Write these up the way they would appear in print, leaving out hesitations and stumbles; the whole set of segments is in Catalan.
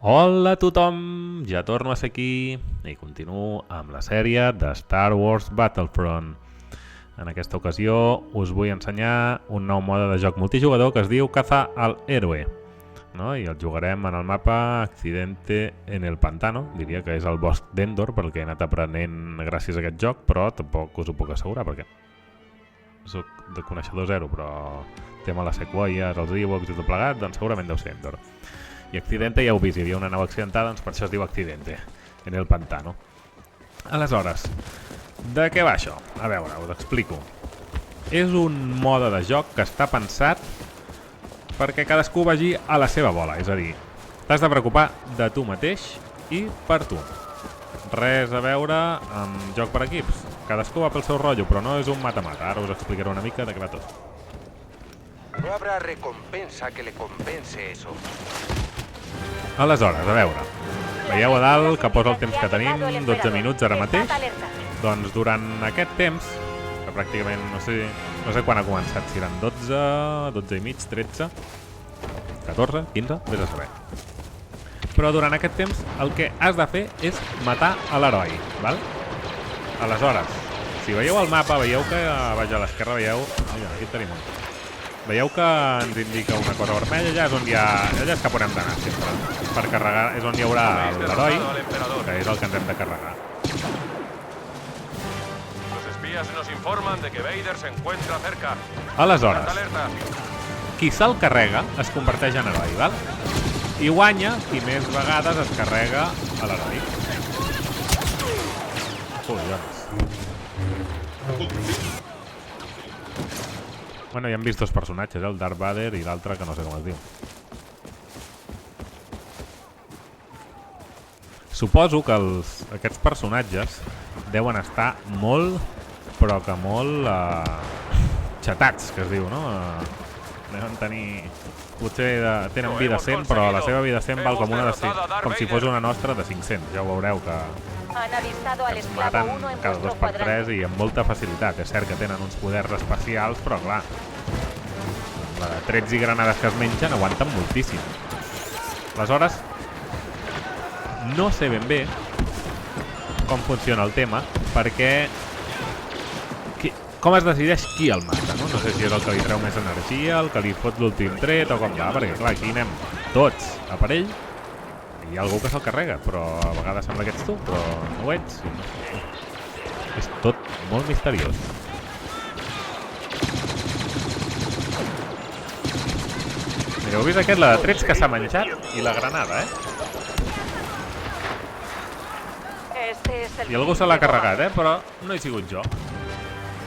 Hola a tothom, ja torno a ser aquí i continuo amb la sèrie de Star Wars Battlefront. En aquesta ocasió us vull ensenyar un nou mode de joc multijugador que es diu Caza al Héroe, no? I el jugarem en el mapa Accidente en el Pantano, diria que és el bosc d'Endor pel que he anat aprenent gràcies a aquest joc, però tampoc us ho puc assegurar perquè soc de coneixedor zero, però tema les sequoies, els Ewoks i tot plegat, doncs segurament deu ser Endor. I Accidente ja heu vist, hi havia una nau accidentada, doncs per això es diu Accidente, en el Pantano. Aleshores, de què va això? A veure, us explico. És un mode de joc que està pensat perquè cadascú vagi a la seva bola, és a dir, t'has de preocupar de tu mateix i per tu. Res a veure amb joc per equips. Cadascú va pel seu rotllo, però no és un mata-mata. Ara us explicaré una mica de què va tot. No habrá recompensa que le compense eso. Aleshores, a veure, veieu a dalt que posa el temps que tenim, 12 minuts ara mateix. Doncs durant aquest temps, que pràcticament no sé quan ha començat, si eren 12, 12 i mig, 13, 14, 15, vés a saber. Però durant aquest temps el que has de fer és matar a l'heroi, val? Aleshores, si veieu el mapa, veieu que baix a l'esquerra, veieu... Mira, aquí tenim un. Veieu que ens indica una cosa vermella, allà és cap on hem d'anar sempre. Per carregar és on hi haurà l'heroi, que és el que ens hem de carregar. Los espías nos informan de que Vader se encuentra cerca. Aleshores, Alerta. qui se'l carrega es converteix en heroi, val? I guanya qui més vegades es carrega a l'heroi. Collons. Bueno, ja hem vist dos personatges, el Darth Vader i l'altre que no sé com es diu. Suposo que aquests personatges deuen estar molt, però que molt xatats, que es diu, no? Deuen tenir... Potser tenen vida 100, però la seva vida 100 val com si fos una nostra de 500. Ja ho veureu que es maten cada 2x3 i amb molta facilitat. És cert que tenen uns poders especials, però clar, trets i granades que es mengen aguanten moltíssim. Aleshores, no sé ben bé com funciona el tema, perquè com es decideix qui el mata, no? No sé si és el que li treu més energia, el que li fot l'últim tret o com va, perquè clar, aquí anem tots a per ell. Hi ha algú que se'l carrega, però a vegades sembla que ets tu, però no ho ets. És tot molt misteriós. Mireu, heu vist aquest, la de trets que s'ha menjat i la granada, I algú se l'ha carregat, però no he sigut jo.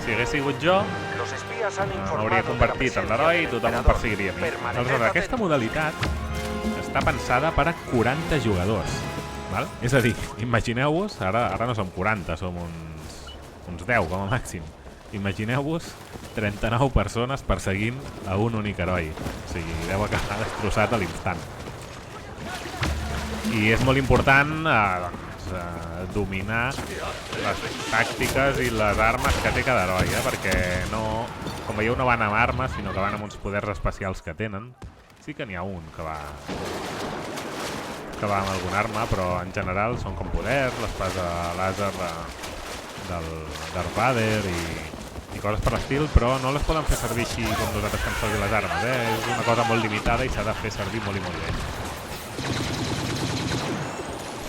Si hagués sigut jo, m'hauria convertit en l'heroi i tothom em perseguiria a mi. Aleshores, aquesta modalitat està pensada per a 40 jugadors, val? És a dir, imagineu-vos, ara no som 40, som uns 10 com a màxim. Imagineu-vos 39 persones perseguint a un únic heroi. O sigui, deu acabar destrossat a l'instant. I és molt important dominar les tàctiques i les armes que té cada heroi, perquè no, com veieu, no van amb armes, sinó que van amb uns poders especials que tenen. Sí que n'hi ha un que va amb alguna arma, però en general són com poders, l'espasa làser del Darth Vader i coses per l'estil, però no les poden fer servir així com nosaltres fem servir les armes, És una cosa molt limitada i s'ha de fer servir molt i molt bé.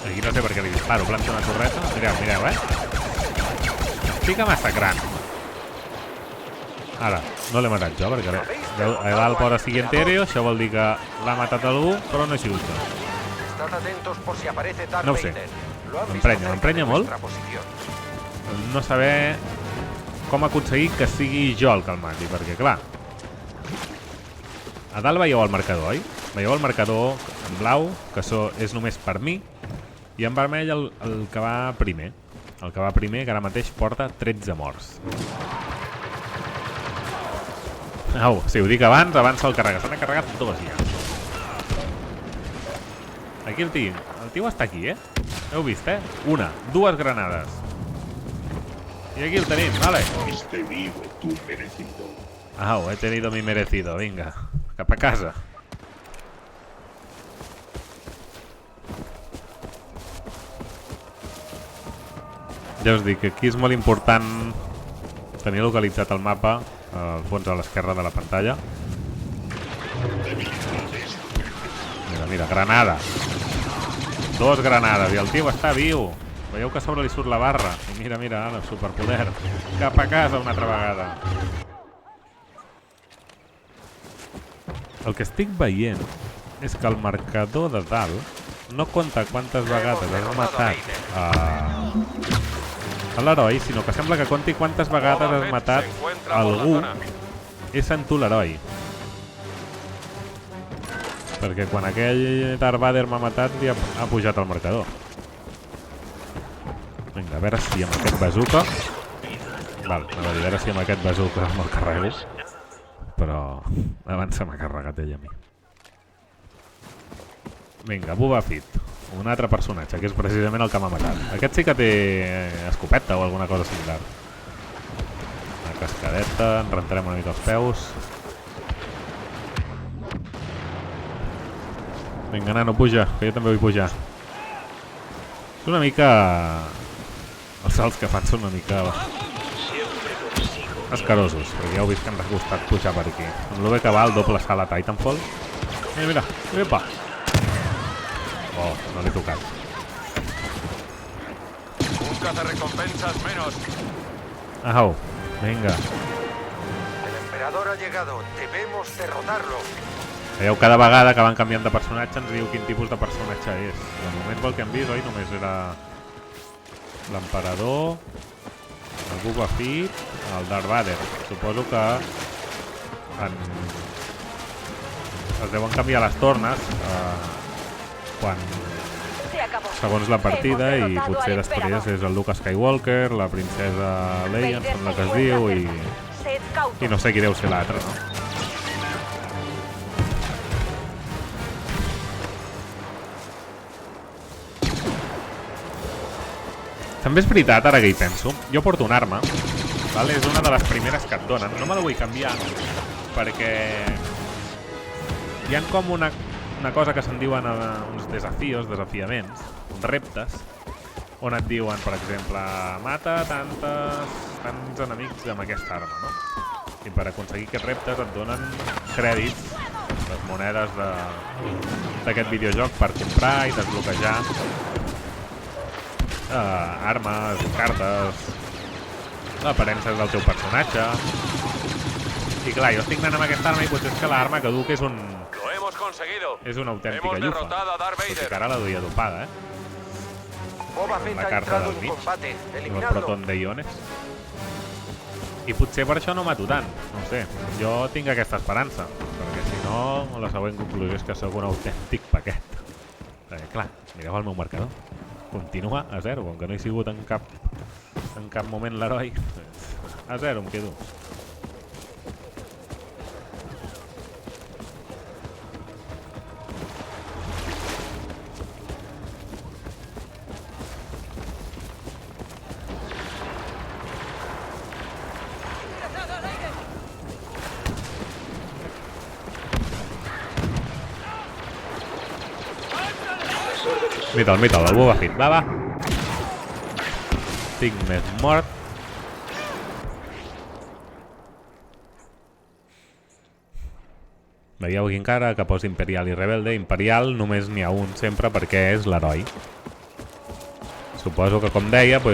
Aquí no sé per què li disparo, planta una torreta. Mireu, Estic massacrant. Ara, no l'he matat jo, perquè a dalt posa siguiente aéreo, això vol dir que l'ha matat algú, però no he sigut jo. No ho sé, m'emprenya molt no saber com aconseguir que sigui jo el que el mati, perquè clar, a dalt veieu el marcador, oi? Veieu el marcador en blau, que és només per mi, i en vermell el que va primer. El que va primer, que ara mateix porta 13 morts. Au, si ho dic abans se'l carrega. Se n'ha carregat dos ja. Aquí el tio està aquí, Heu vist, Una, dues granades. I aquí el tenim, vale. Has tenido tu merecido. Au, he tenido mi merecido, vinga. Cap a casa. Ja us dic que aquí és molt important tenir localitzat el mapa al fons a l'esquerra de la pantalla. Mira, mira, granada. 2 granades i el tio està viu. Veieu que a sobre li surt la barra. I mira, mira, el superpoder. Cap a casa una altra vegada. El que estic veient és que el marcador de dalt no compta quantes vegades has matat a l'heroi, sinó que sembla que compti quantes vegades has matat algú essent tu l'heroi. Perquè quan aquell Darth Vader m'ha matat li ha pujat el marcador. Vinga, a veure si amb aquest bazooka... Val, a veure si amb aquest bazooka me'l carrego. Però abans se m'ha carregat ell a mi. Vinga, Boba Fett. Un altre personatge, que és precisament el que m'ha matat. Aquest sí que té escopeta o alguna cosa similar. Una cascadeta, en rentarem una mica els peus. Vinga, nano, puja, que jo també vull pujar. És una mica... Els salts que fan són una mica... escarosos, perquè ja heu vist que ens ha costat pujar per aquí. Amb lo bé que va el doble salt a Titanfall. Mira, mira, epa! Oh, no l'he tocat. Un cazarrecompensas menos. Au, vinga. El emperador ha llegado. Debemos derrotarlo. Veieu, cada vegada que van canviant de personatge ens diu quin tipus de personatge és. De moment pel que hem vist, oi? Només era l'emperador, el Boba Fett, el Darth Vader. Suposo que es deuen canviar les tornes segons la partida, i potser després és el Luke Skywalker, la princesa Leia, em sembla que es diu, i no sé qui deu ser l'altre, no? També és veritat, ara que hi penso, jo porto una arma, vale? És una de les primeres que et donen. No me la vull canviar perquè hi ha com una cosa que se'n diuen uns desafiaments, uns reptes, on et diuen, per exemple, mata tants enemics amb aquesta arma, no? I per aconseguir aquests reptes et donen crèdits, les monedes d'aquest videojoc per comprar i desbloquejar armes, cartes, aparences del teu personatge. I clar, jo estic anant amb aquesta arma i potser és que l'arma que duc és una autèntica llufa. Tot i que ara la duia dopada, la carta del mig, el proton de iones. I potser per això no mato tant, no ho sé. Jo tinc aquesta esperança, perquè si no, la següent conclusió és que sóc un autèntic paquet. Perquè clar, mireu el meu marcador. Continua a 0, com que no he sigut en cap moment l'heroi. A 0 em quedo. Mita'l, el Boba Fett, va. Tinc més mort. Veieu aquí encara que posa Imperial i Rebelde. Imperial només n'hi ha un sempre perquè és l'heroi. Suposo que, com deia, a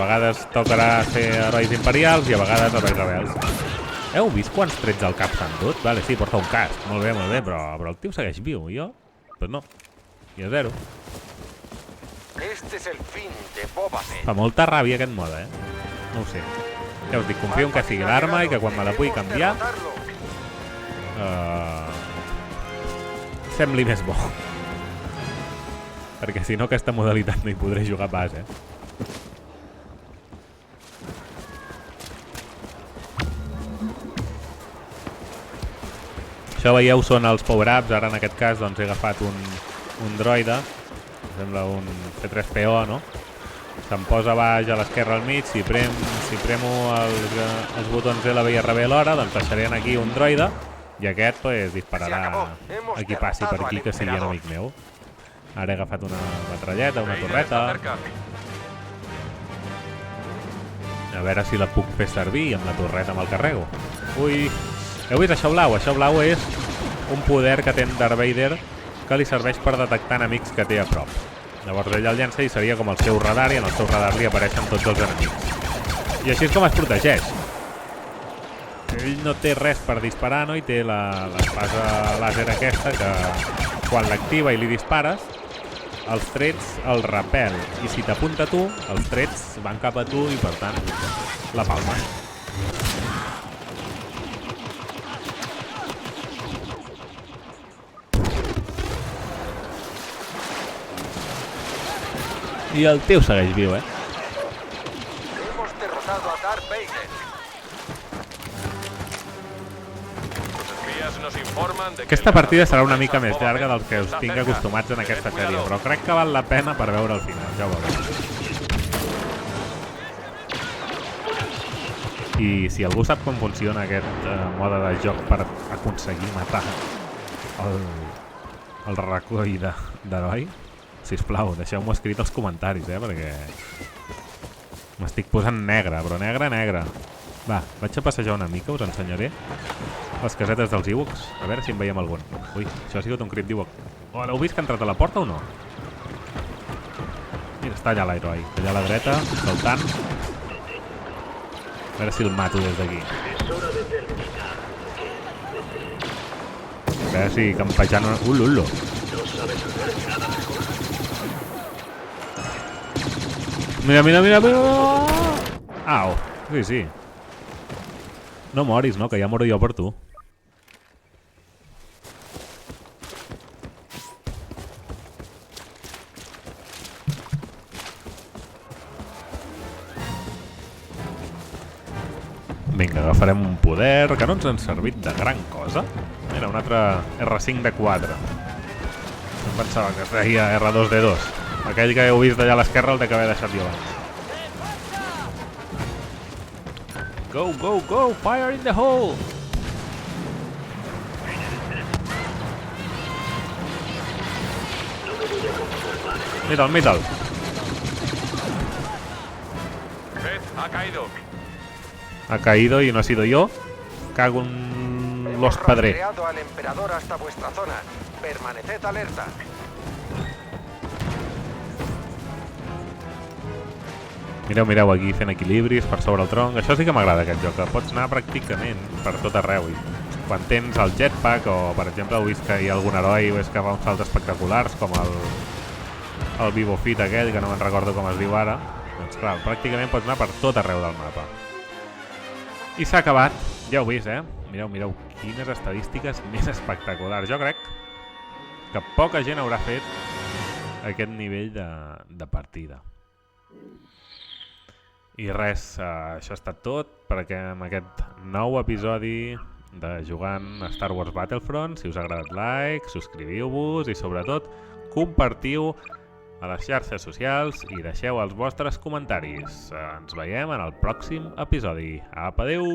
vegades tocarà ser herois imperials i a vegades herois rebels. Heu vist quants trets al cap s'han dut? Vale, sí, porta un casc, molt bé, però el tio segueix viu, i jo? Pues no. I a 0. Este es el fin de Boba Fett. Fa molta ràbia aquest mode, No ho sé. Ja us dic, confio en que sigui l'arma i que quan me la pugui canviar sembli més bo. Perquè si no, aquesta modalitat no hi podré jugar pas, Això, veieu, són els power-ups. Ara, en aquest cas, doncs, he agafat un droide. Sembla un C3PO, no? Se'm posa baix a l'esquerra al mig. Si premo els botons L, B i RB alhora, doncs deixaré aquí un droide i aquest pues, dispararà a qui passi per aquí que sigui enemic meu. Ara he agafat una metralleta, una torreta. A veure si la puc fer servir amb la torreta me'l carrego. Ui, heu vist això blau? Això blau és un poder que té en Darth Vader que li serveix per detectar enemics que té a prop. Llavors ell el llença i seria com el seu radar, i en el seu radar li apareixen tots els enemics. I així és com es protegeix. Ell no té res per disparar, no? I té l'espasa làser aquesta que quan l'activa i li dispares, els trets el repel. I si t'apunta a tu, els trets van cap a tu i per tant la palma. I el teu segueix viu, eh? Hemos derrotado a Darth Vader. Los espías nos informan de que Aquesta el partida serà una ganador mica més Boba llarga Fett del que us está tinc cerca. acostumats en aquesta Tened sèrie, cuidado. però crec que val la pena per veure el final, ja ho veureu. I si algú sap com funciona aquest mode de joc per aconseguir matar el recoll d'heroi, sisplau, deixeu-m'ho escrit als comentaris, perquè m'estic posant negre, però negre. Va, vaig a passejar una mica, us ensenyaré les casetes dels Ewoks, a veure si en veiem algun. Ui, això ha sigut un crit d'Ewok. Oh, l'heu vist que ha entrat a la porta o no? Mira, està allà l'heroi, allà a la dreta, saltant. A veure si el mato des d'aquí. A veure si campejant... Ulullo! Mira! Au, sí. No moris, no? Que ja moro jo per tu. Vinga, agafarem un poder que no ens han servit de gran cosa. Mira, un altre R5 de 4. Em pensava que es deia R2D2. Aquell que heu vist d'allà a l'esquerra el de que haver deixat jo abans. Go! Fire in the hole! Mira'l! Fett ha caído. Ha caído y no ha sido yo. Cago en los padres. Hemos rastreado al emperador hasta vuestra zona. Permaneced alerta. Mireu, aquí fent equilibris per sobre el tronc. Això sí que m'agrada, aquest joc, que pots anar pràcticament per tot arreu. I quan tens el jetpack, o per exemple heu vist que hi ha algun heroi o és que fa uns salts espectaculars, com el Vivo Fit aquell, que no me'n recordo com es diu ara, doncs clar, pràcticament pots anar per tot arreu del mapa. I s'ha acabat, ja heu vist, Mireu, quines estadístiques més espectaculars. Jo crec que poca gent haurà fet aquest nivell de partida. I res, això ha estat tot per aquest nou episodi de Jugant a Star Wars Battlefront. Si us ha agradat, like, subscriviu-vos i sobretot compartiu a les xarxes socials i deixeu els vostres comentaris. Ens veiem en el pròxim episodi. Apa, adeu!